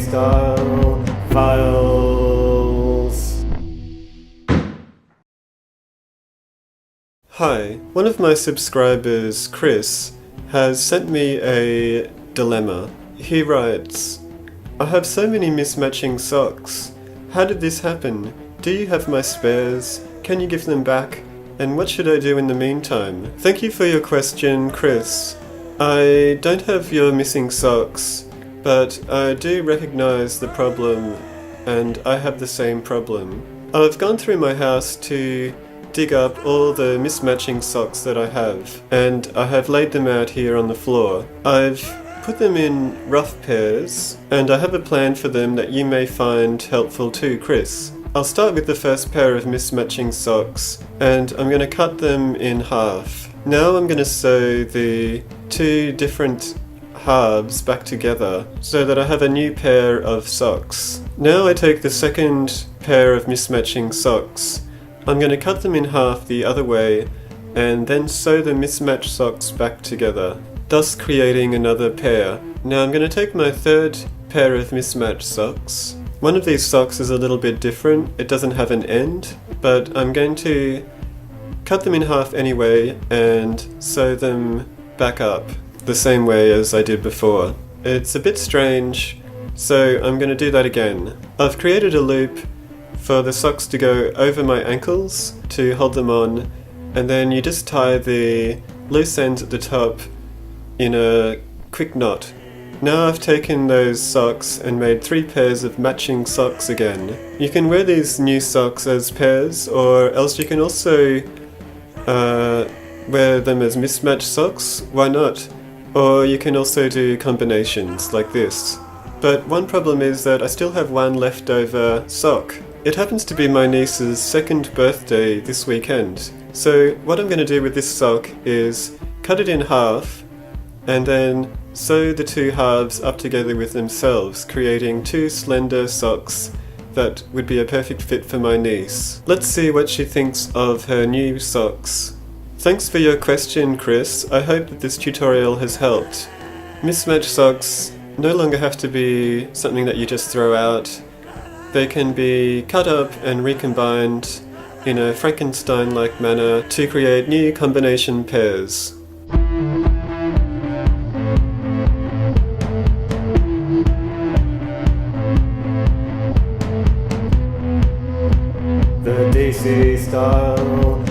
style Fylez. Hi, one of my subscribers, Chris, has sent me a dilemma. He writes, I have so many mismatching socks. How did this happen? Do you have my spares? Can you give them back? And what should I do in the meantime? Thank you for your question, Chris. I don't have your missing socks, but I do recognize the problem, and I have the same problem. I've gone through my house to dig up all the mismatching socks that I have, and I have laid them out here on the floor. I've put them in rough pairs, and I have a plan for them that you may find helpful too, Chris. I'll start with the first pair of mismatching socks, and I'm going to cut them in half. Now I'm going to sew the two different halves back together so that I have a new pair of socks. Now I take the second pair of mismatching socks. I'm going to cut them in half the other way and then sew the mismatched socks back together, thus creating another pair. Now I'm going to take my third pair of mismatched socks. One of these socks is a little bit different. It doesn't have an end, but I'm going to cut them in half anyway and sew them back up the same way as I did before. It's a bit strange, so I'm going to do that again. I've created a loop for the socks to go over my ankles to hold them on, and then you just tie the loose ends at the top in a quick knot. Now I've taken those socks and made 3 pairs of matching socks again. You can wear these new socks as pairs, or else you can also wear them as mismatched socks. Why not? Or you can also do combinations like this. But one problem is that I still have one leftover sock. It happens to be my niece's 2nd birthday this weekend. So what I'm going to do with this sock is cut it in half and then sew the two halves up together with themselves, creating 2 slender socks that would be a perfect fit for my niece. Let's see what she thinks of her new socks. Thanks for your question, Chris. I hope that this tutorial has helped. Mismatched socks no longer have to be something that you just throw out. They can be cut up and recombined in a Frankenstein-like manner to create new combination pairs. The DC style